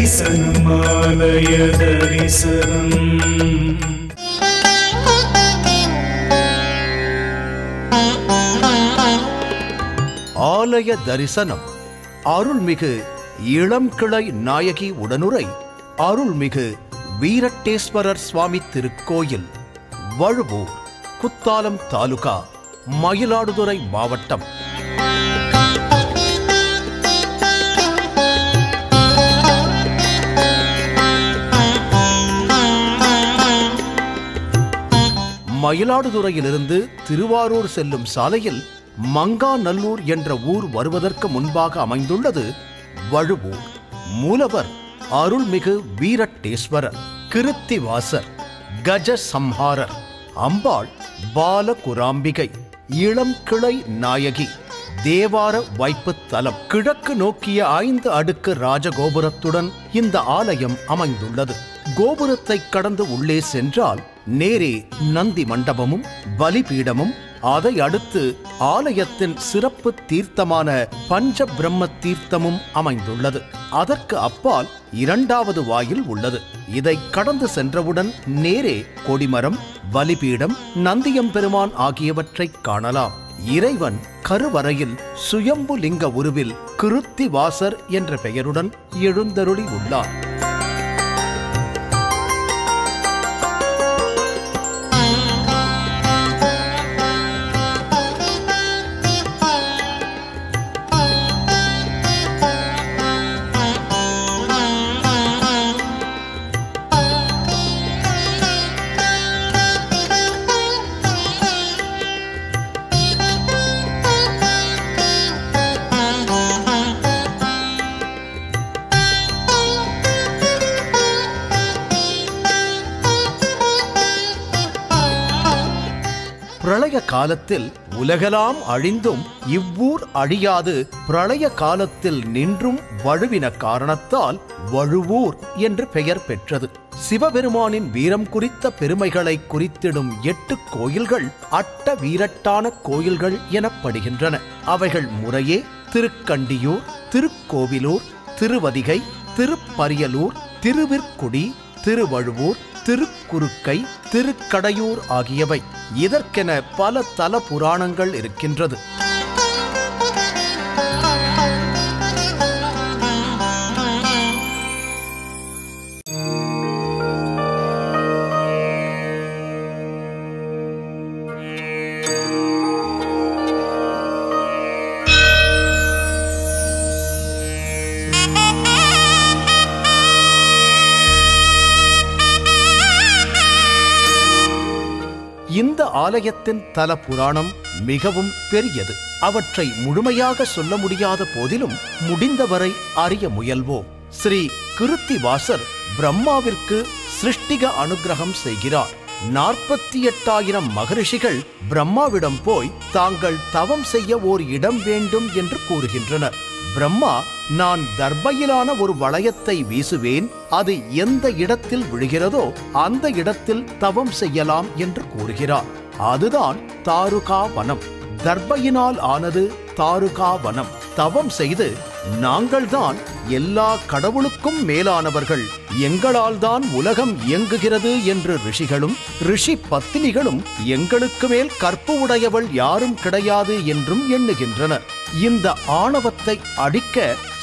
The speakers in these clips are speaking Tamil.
தரிசனம் ஆலய தரிசனம். ஆலய தரிசனம். அருள்மிகு இளம்கிளை நாயகி உடனுரை அருள்மிகு வீரட்டேஸ்வரர் சுவாமி திருக்கோயில், வழுவூர், குத்தாலம் தாலுகா, மயிலாடுதுறை மாவட்டம். மயிலாடுதுறையிலிருந்து திருவாரூர் செல்லும் சாலையில் மங்காநல்லூர் என்ற ஊர் வருவதற்கு முன்பாக அமைந்துள்ளது வழுவூர். மூலவர் அருள்மிகு வீரட்டேஸ்வரர், கிருத்திவாசர், கஜ சம்ஹாரர், அம்பாள் பாலகுராம்பிகை, இளம்கிளை நாயகி, தேவார வைப்புத் தலம். கிழக்கு நோக்கிய 5 அடுக்கு ராஜகோபுரத்துடன் இந்த ஆலயம் அமைந்துள்ளது. கோபுரத்தை கடந்து உள்ளே சென்றால் நேரே நந்தி மண்டபமும் பலிபீடமும், அதை அடுத்து ஆலயத்தின் சிறப்பு தீர்த்தமான பஞ்ச பிரம்ம தீர்த்தமும் அமைந்துள்ளது. அதற்கு அப்பால் 2வது வாயில் உள்ளது. இதை கடந்து சென்றவுடன் நேரே கொடிமரம், பலிபீடம், நந்தியம்பெருமான் ஆகியவற்றை காணலாம். இறைவன் கருவறையில் சுயம்புலிங்க உருவில் கிருத்திவாசர் என்ற பெயருடன் எழுந்தருளி உள்ளார். பிரளய காலத்தில் உலகெல்லாம் அழிந்தும் இவ்வூர் அழியாது பிரளய காலத்தில் நின்றும் வழுவின காரணத்தால் வழுவூர் என்று பெயர் பெற்றது. சிவபெருமானின் வீரம் குறித்த பெருமைகளை குறித்திடும் 8 கோயில்கள் அட்ட வீரட்டான கோயில்கள் எனப்படுகின்றன. அவைகள் முறையே திருக்கண்டியூர், திருக்கோவிலூர், திருவதிகை, திருப்பரியலூர், திருவிற்குடி, திருவழுவூர், திருக்குறுக்கை, திருக்கடையூர் ஆகியவை. இதற்கென பல தல புராணங்கள் இருக்கின்றது. இந்த ஆலயத்தின் தல புராணம் மிகவும் பெரியது. அவற்றை முழுமையாக சொல்ல முடியாத போதிலும் முடிந்தவரை அறிய முயல்வோம். ஸ்ரீ கிருத்திவாசர் பிரம்மாவிற்கு சிருஷ்டிக அனுகிரகம் செய்கிறார். 48,000 மகரிஷிகள் பிரம்மாவிடம் போய் தாங்கள் தவம் செய்ய ஓர் இடம் வேண்டும் என்று கூறுகின்றனர். பிரம்மா, நான் தர்பையிலான ஒரு வளையத்தை வீசுவேன், அது எந்த இடத்தில் விழுகிறதோ அந்த இடத்தில் தவம் செய்யலாம் என்று கூறுகிறார். அதுதான் தாருகா வனம். தர்பையினால் ஆனது தாருகா வனம். தவம் செய்து நாங்கள்தான் எல்லா கடவுளுக்கும் மேலானவர்கள், எங்களால் தான் உலகம் இயங்குகிறது என்று ரிஷிகளும் ரிஷி பத்தினிகளும் எங்களுக்கு மேல் கற்பு உடையவள் யாரும் கிடையாது என்றும் எண்ணுகின்றனர். இந்த ஆணவத்தை அடிக்க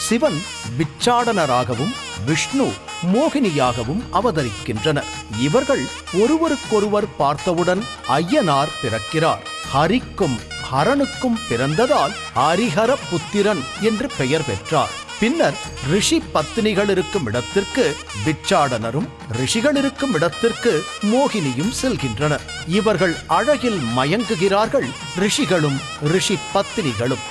சிவன் பிச்சாடனராகவும் விஷ்ணு மோகினியாகவும் அவதரிக்கின்றனர். இவர்கள் ஒருவருக்கொருவர் பார்த்தவுடன் ஐயனார் பிறக்கிறார். ஹரிக்கும் ஹரனுக்கும் பிறந்ததால் ஹரிஹர புத்திரன் என்று பெயர் பெற்றார். பின்னர் ரிஷி பத்தினிகள் இருக்கும் இடத்திற்கு பிச்சாடனரும் ரிஷிகள் இருக்கும் இடத்திற்கு மோகினியும் செல்கின்றனர். இவர்கள் அழகில் மயங்குகிறார்கள், ரிஷிகளும் ரிஷி பத்தினிகளும்.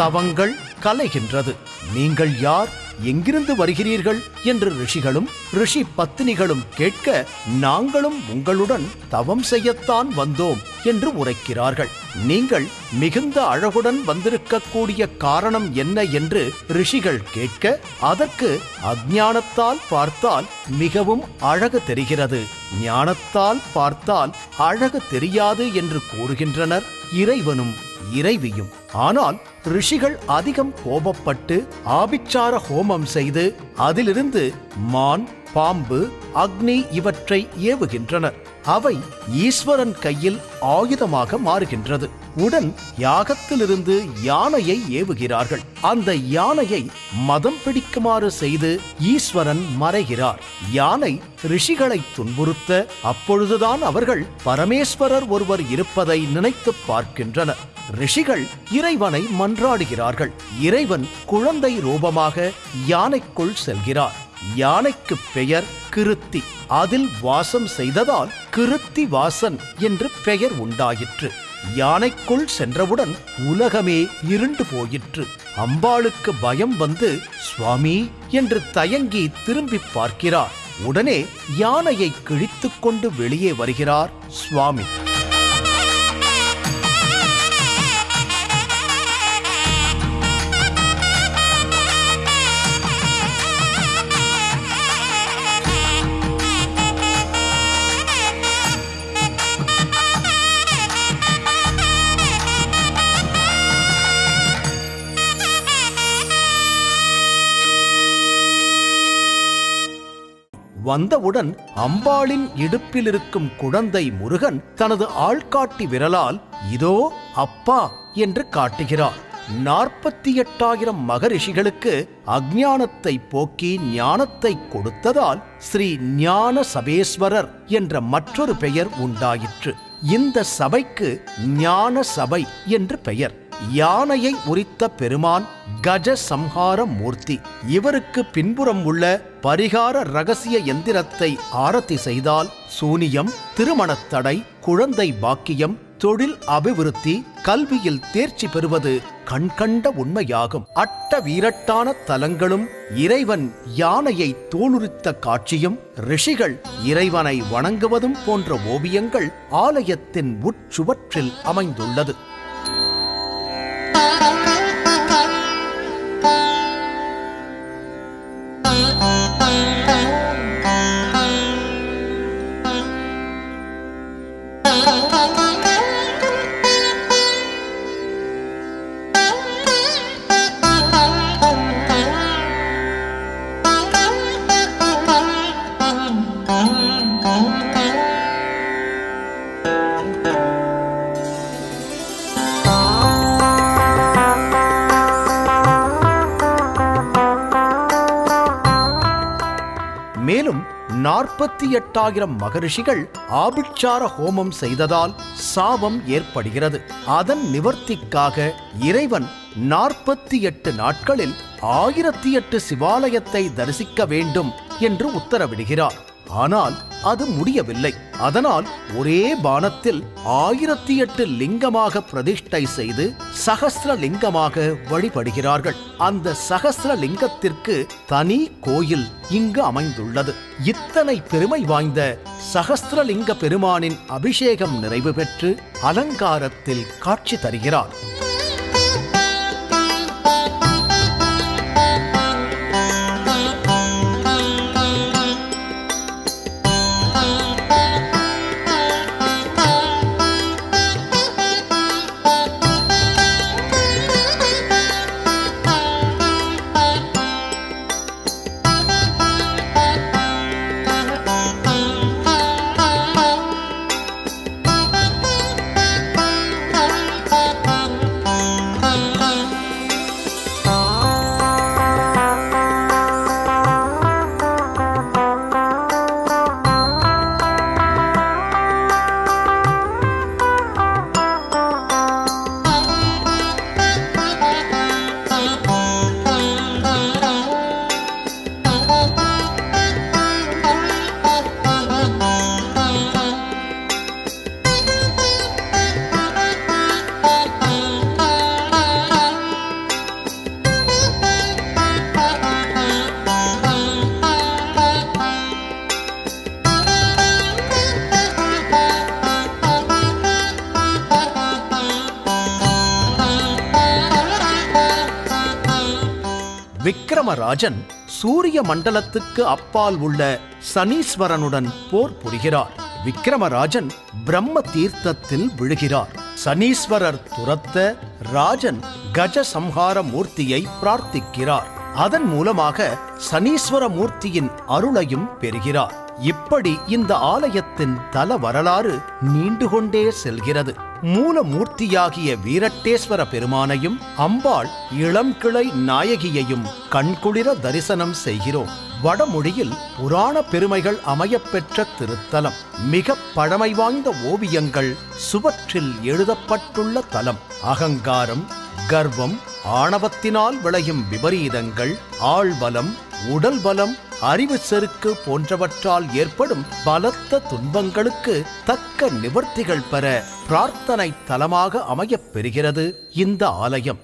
தவங்கள் கலைகின்றது. நீங்கள் யார், எங்கிருந்து வருகிறீர்கள் என்று ரிஷிகளும் ரிஷி பத்தினிகளும் கேட்க, நாங்களும் உங்களுடன் தவம் செய்யத்தான் வந்தோம் என்று உரைக்கிறார்கள். நீங்கள் மிகுந்த அழகுடன் வந்திருக்கக்கூடிய காரணம் என்ன என்று ரிஷிகள் கேட்க, அதற்கு அஞ்ஞானத்தால் பார்த்தால் மிகவும் அழகு தெரிகிறது, ஞானத்தால் பார்த்தால் அழகு தெரியாது என்று கூறுகின்றனர் இறைவனும் இறைவியும். ஆனால் ரிஷிகள் அதிகம் கோபப்பட்டு ஆபிச்சார ஹோமம் செய்து அதிலிருந்து மான், பாம்பு, அக்னி இவற்றை ஏவுகின்றனர். அவை ஈஸ்வரன் கையில் ஆயுதமாக மாறுகின்றது. உடன் யாகத்திலிருந்து யானையை ஏவுகிறார்கள். அந்த யானையை மதம் பிடிக்குமாறு செய்து ஈஸ்வரன் மறைகிறார். யானை ரிஷிகளை துன்புறுத்த, அப்பொழுதுதான் அவர்கள் பரமேஸ்வரர் ஒருவர் இருப்பதை நினைத்து பார்க்கின்றனர். ரிஷிகள் இறைவனை மன்றாடுகிறார்கள். இறைவன் குழந்தை ரூபமாக யானைக்குள் செல்கிறார். யானைக்கு பெயர் கிருத்தி. அதில் வாசம் செய்ததால் கிருத்தி வாசன் என்று பெயர் உண்டாயிற்று. யானைக்குள் சென்றவுடன் உலகமே இருண்டு போயிற்று. அம்பாளுக்கு பயம் வந்து சுவாமி என்று தயங்கி திரும்பி பார்க்கிறார். உடனே யானையை கிழித்துக் கொண்டு வெளியே வருகிறார் சுவாமி. வந்தவுடன் அம்பாளின் இடுப்பில் இருக்கும் குழந்தை முருகன் தனது ஆள்காட்டி விரலால் இதோ அப்பா என்று காட்டுகிறார். 48,000 மகரிஷிகளுக்கு அஞ்ஞானத்தை போக்கி ஞானத்தை கொடுத்ததால் ஸ்ரீ ஞான சபேஸ்வரர் என்ற மற்றொரு பெயர் உண்டாயிற்று. இந்த சபைக்கு ஞான சபை என்று பெயர். யானையை உரித்த பெருமான் கஜ சம்ஹார மூர்த்தி. இவருக்கு பின்புறம் உள்ள பரிகார ரகசிய எந்திரத்தை ஆரத்தி செய்தால் சூனியம், திருமணத்தடை, குழந்தை பாக்கியம், தொழில் அபிவிருத்தி, கல்வியில் தேர்ச்சி பெறுவது கண்கண்ட உண்மையாகும். அட்ட வீரட்டான தலங்களும் இறைவன் யானையை தோலுரித்த காட்சியும் ரிஷிகள் இறைவனை வணங்குவதும் போன்ற ஓவியங்கள் ஆலயத்தின் உட்சுவற்றில் அமைந்துள்ளது. மேலும் 48,000 மகரிஷிகள் ஆபிச்சார ஹோமம் செய்ததால் சாபம் ஏற்படுகிறது. அதன் நிவர்த்திக்காக இறைவன் 48 நாட்களில் 1008 சிவாலயத்தை தரிசிக்க வேண்டும் என்று உத்தரவிடுகிறார். ஆனால் அது முடியவில்லை. அதனால் ஒரே பானத்தில் 1008 லிங்கமாக பிரதிஷ்டை செய்து சகஸ்ர லிங்கமாக வழிபடுகிறார்கள். அந்த சகஸ்ர லிங்கத்திற்கு தனி கோயில் இங்கு அமைந்துள்ளது. இத்தனை பெருமை வாய்ந்த சகஸ்ரலிங்க பெருமானின் அபிஷேகம் நிறைவு பெற்று அலங்காரத்தில் காட்சி தருகிறார். விக்கிரமராஜன் சூரிய மண்டலத்துக்கு அப்பால் உள்ள சனீஸ்வரனுடன் போர் புரிகிறார். விக்கிரமராஜன் பிரம்ம தீர்த்தத்தில் விழுகிறார். சனீஸ்வரர் துரத்த ராஜன் கஜ சம்ஹார மூர்த்தியை பிரார்த்திக்கிறார். அதன் மூலமாக சனீஸ்வர மூர்த்தியின் அருளையும் பெறுகிறார். இப்படி இந்த ஆலயத்தின் தல வரலாறு நீண்டு கொண்டே செல்கிறது. மூலமூர்த்தியாகிய வீரட்டேஸ்வர பெருமானையும் அம்பாள் இளம்கிளை நாயகியையும் கண்குளிர தரிசனம் செய்கிறோம். வடமொழியில் புராண பெருமைகள் அமையப்பெற்ற திருத்தலம். மிக பழமை வாய்ந்த ஓவியங்கள் சுவற்றில் எழுதப்பட்டுள்ள தலம். அகங்காரம், கர்வம், ஆணவத்தினால் விளையும் விபரீதங்கள், ஆள்பலம், உடல் பலம், அறிவு செருக்கு போன்றவற்றால் ஏற்படும் பலத்த துன்பங்களுக்கு தக்க நிவர்த்திகள் பெற பிரார்த்தனை தலமாக அமையப் பெறுகிறது இந்த ஆலயம்.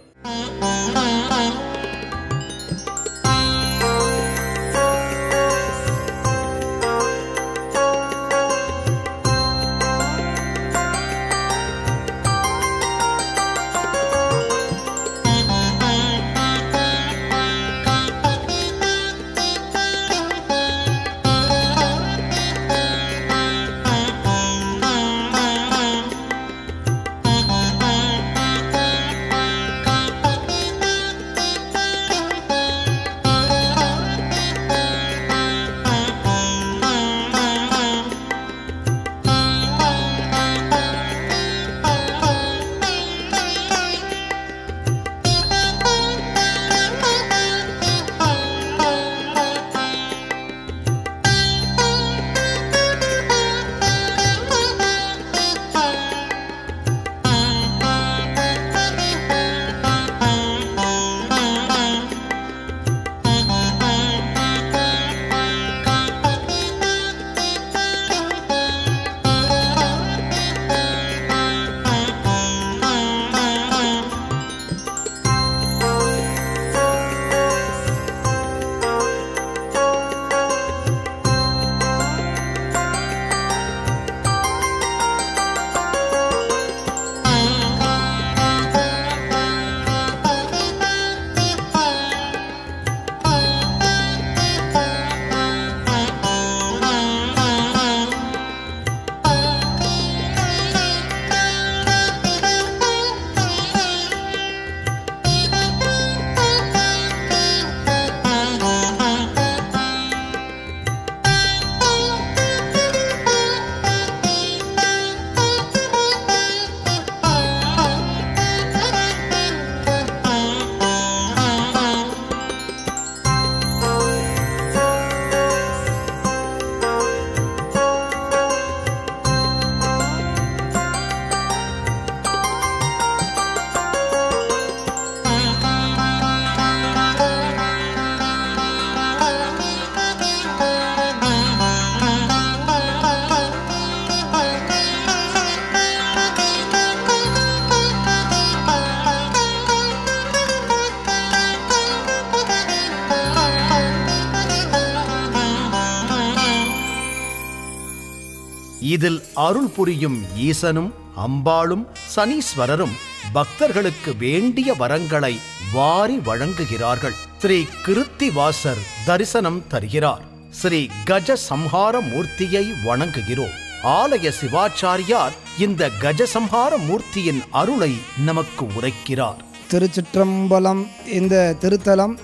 இதில் அருள் புரியும் ஈசனும் அம்பாளும் சனீஸ்வரரும் பக்தர்களுக்கு வேண்டிய வரங்களை வாரி வழங்குகிறார்கள். ஸ்ரீ கிருத்திவாசர் தரிசனம் தருகிறார். ஸ்ரீ கஜ சம்ஹார மூர்த்தியை வணங்குகிறோம். ஆலய சிவாச்சாரியார் இந்த கஜசம்ஹார மூர்த்தியின் அருளை நமக்கு உரைக்கிறார். திருச்சிற்றம்பலம். இந்த திருத்தலம்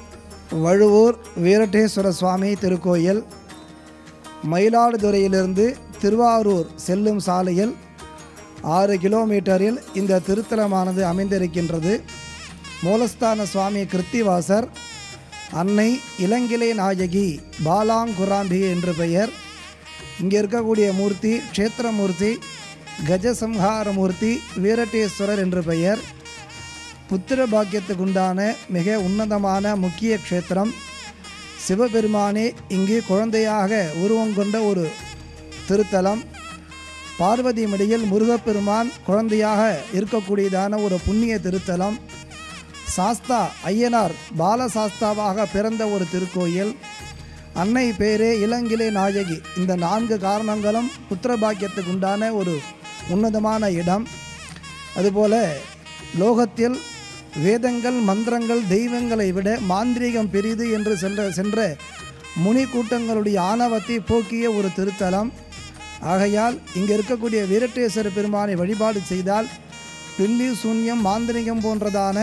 வழுவூர் வீரட்டேஸ்வர சுவாமி திருக்கோயில். மயிலாடுதுறையிலிருந்து திருவாரூர் செல்லும் சாலையில் 6 கிலோமீட்டரில் இந்த திருத்தலமானது அமைந்திருக்கின்றது. மூலஸ்தான சுவாமி கிருத்திவாசர், அன்னை இளங்கிளை நாயகி பாலாங்குராம்பிகை என்று பெயர். இங்கே இருக்கக்கூடிய மூர்த்தி க்ஷேத்திரமூர்த்தி கஜசம்ஹாரமூர்த்தி வீரட்டேஸ்வரர் என்று பெயர். புத்திர பாக்கியத்துக்குண்டான மிக உன்னதமான முக்கிய க்ஷேத்திரம். சிவபெருமானே இங்கு குழந்தையாக உருவம் கொண்ட ஒரு திருத்தலம். பார்வதி மடியில் முருகப்பெருமான் குழந்தையாக இருக்கக்கூடியதான ஒரு புண்ணிய திருத்தலம். சாஸ்தா ஐயனார் பாலசாஸ்தாவாக பிறந்த ஒரு திருக்கோயில். அன்னை பேரே இளங்கிளை நாயகி. இந்த 4 காரணங்களும் புத்திர பாக்கியத்துக்கு உண்டான ஒரு உன்னதமான இடம். அதுபோல லோகத்தில் வேதங்கள், மந்திரங்கள், தெய்வங்களை விட மாந்திரீகம் பெரிது என்று சென்ற முனி கூட்டங்களுடைய ஆணவத்தை போக்கிய ஒரு திருத்தலம். ஆகையால் இங்கே இருக்கக்கூடிய வீரட்டேஸ்வர பெருமானை வழிபாடு செய்தால் பில்லி, சூன்யம், மாந்திரிகம் போன்றதான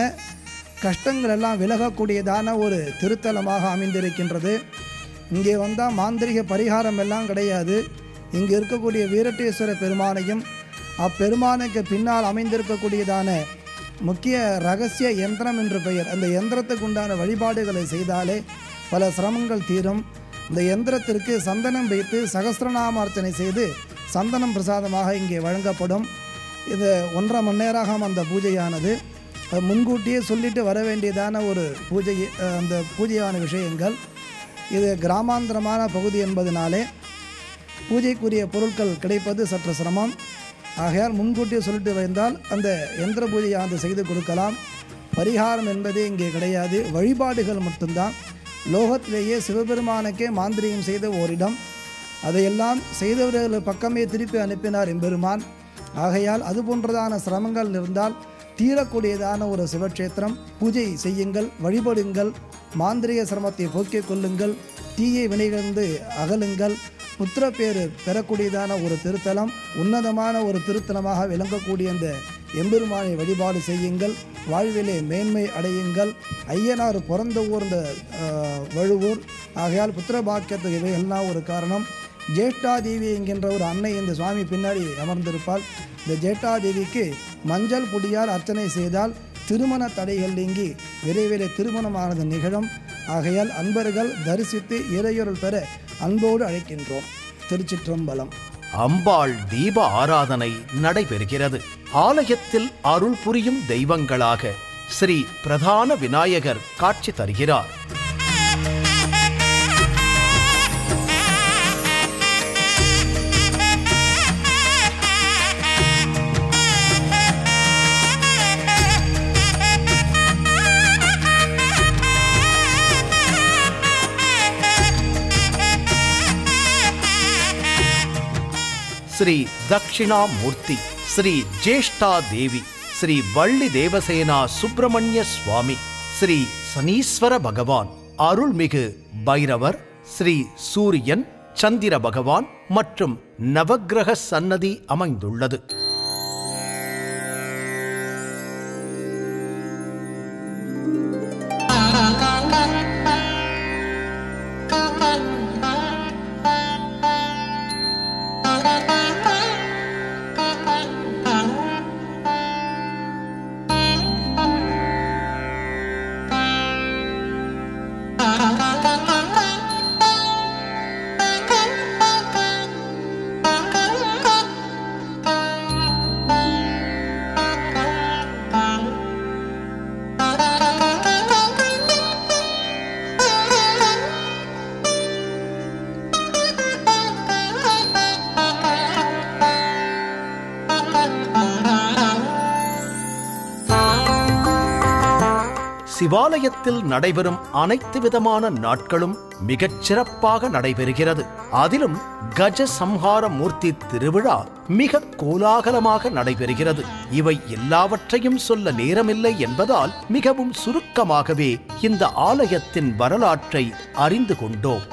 கஷ்டங்கள் எல்லாம் விலகக்கூடியதான ஒரு திருத்தலமாக அமைந்திருக்கின்றது. இங்கே வந்தால் மாந்திரிக பரிகாரம் எல்லாம் கிடையாது. இங்கே இருக்கக்கூடிய வீரட்டேஸ்வர பெருமானையும் அப்பெருமானுக்கு பின்னால் அமைந்திருக்கக்கூடியதான முக்கிய ரகசிய யந்திரம் என்று பெயர், அந்த யந்திரத்துக்கு உண்டான வழிபாடுகளை செய்தாலே பல சிரமங்கள் தீரும். இந்த யந்திரத்திற்கு சந்தனம் வைத்து சகஸ்ரநாமார்ச்சனை செய்து சந்தனம் பிரசாதமாக இங்கே வழங்கப்படும். இது 1.5 மணி நேரம் அந்த பூஜையானது. முன்கூட்டியே சொல்லிட்டு வர வேண்டியதான ஒரு பூஜை. அந்த பூஜையான விஷயங்கள் இது கிராமாந்திரமான பகுதி என்பதனாலே பூஜைக்குரிய பொருட்கள் கிடைப்பது சற்று சிரமம். ஆகையால் முன்கூட்டியே சொல்லிட்டு வந்தால் அந்த யந்திர பூஜையானது செய்து கொடுக்கலாம். பரிகாரம் என்பதே இங்கே கிடையாது, வழிபாடுகள் மட்டும்தான். லோகத்திலேயே சிவபெருமானுக்கே மாந்திரியம் செய்த ஓரிடம். அதையெல்லாம் செய்தவர்கள் பக்கமே திருப்பி அனுப்பினார் எம்பெருமான். ஆகையால் அது போன்றதான சிரமங்கள் இருந்தால் தீரக்கூடியதான ஒரு சிவக்ஷேத்திரம். பூஜை செய்யுங்கள், வழிபடுங்கள், மாந்திரிக சிரமத்தை போக்கிக் கொள்ளுங்கள், தீயை வினைகந்து அகலுங்கள். புத்திரப்பேறு பெறக்கூடியதான ஒரு திருத்தலம், உன்னதமான ஒரு திருத்தலமாக விளங்கக்கூடிய இந்த எம்பெருமானை வழிபாடு செய்யுங்கள். வாழ்விலே மேன்மை அடையுங்கள். ஐயனார் பிறந்த ஊர் இந்த வழுவூர். ஆகையால் புத்திர பாக்கியத்துக்கு இவைகள்லாம் ஒரு காரணம். ஜேஷ்டாதேவி என்கின்ற ஒரு அன்னை இந்த சுவாமி பின்னாடி அமர்ந்திருப்பாள். இந்த ஜேஷ்டாதேவிக்கு மஞ்சள் பொடியால் அர்ச்சனை செய்தால் திருமண தடைகள் நீங்கி விரைவிலே திருமணமானது நிகழும். ஆகையால் அன்பர்கள் தரிசித்து இறையொருள் பெற அன்போடு அழைக்கின்றோம். திருச்சிற்றம்பலம். அம்பாள் தீப ஆராதனை நடைபெறுகிறது. ஆலயத்தில் அருள் புரியும் தெய்வங்களாக ஸ்ரீ பிரதான விநாயகர் காட்சி தருகிறார். ஸ்ரீ தட்சிணாமூர்த்தி, ஸ்ரீ ஜேஷ்டா தேவி, ஸ்ரீ வள்ளி தேவசேனா சுப்பிரமணிய சுவாமி, ஸ்ரீ சனீஸ்வர பகவான், அருள்மிகு பைரவர், ஸ்ரீ சூரியன், சந்திர பகவான் மற்றும் நவக்கிரக சன்னதி அமைந்துள்ளது. சிவாலயத்தில் நடைபெறும் அனைத்து விதமான நாட்களும் மிகச் சிறப்பாக நடைபெறுகிறது. அதிலும் கஜ சம்ஹார மூர்த்தி திருவிழா மிக கோலாகலமாக நடைபெறுகிறது. இவை எல்லாவற்றையும் சொல்ல நேரமில்லை என்பதால் மிகவும் சுருக்கமாகவே இந்த ஆலயத்தின் வரலாற்றை அறிந்து கொண்டோம்.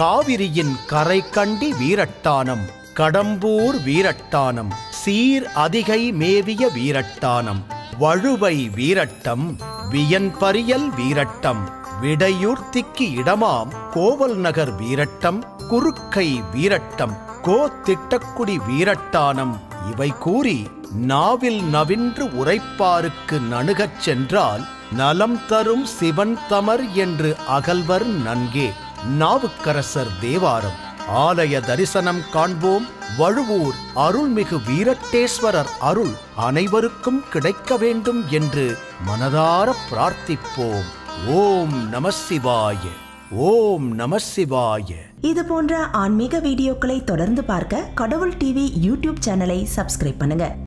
காவிரியின் கரை கண்டி வீரட்டானம், கடம்பூர் வீரட்டானம், சீர் அதிகை மேவிய வீரட்டானம், வழுவை வீரட்டம், வியன்பரியல் வீரட்டம், விடையூர்த்திக்கு இடமாம் கோவல் நகர் வீரட்டம், குறுக்கை வீரட்டம், கோத்திட்டக்குடி வீரட்டானம் இவை கூறி நாவில் நவின்று உரைப்பாருக்கு நணுகச் சென்றால் நலம் தரும் சிவன் தமர் என்று அகல்வர் நன்கே. நாவுக்கரசர் தேவாரம். ஆலய தரிசனம் காண்போம். வழுவூர் அருள்மிகு வீரட்டேஸ்வரர் அருள் அனைவருக்கும் கிடைக்க வேண்டும் என்று மனதார பிரார்த்திப்போம். ஓம் நம சிவாய. ஓம் நம சிவாய. இது போன்ற ஆன்மீக வீடியோக்களை தொடர்ந்து பார்க்க கடவுள் டிவி யூடியூப் சேனலை சப்ஸ்கிரைப் பண்ணுங்க.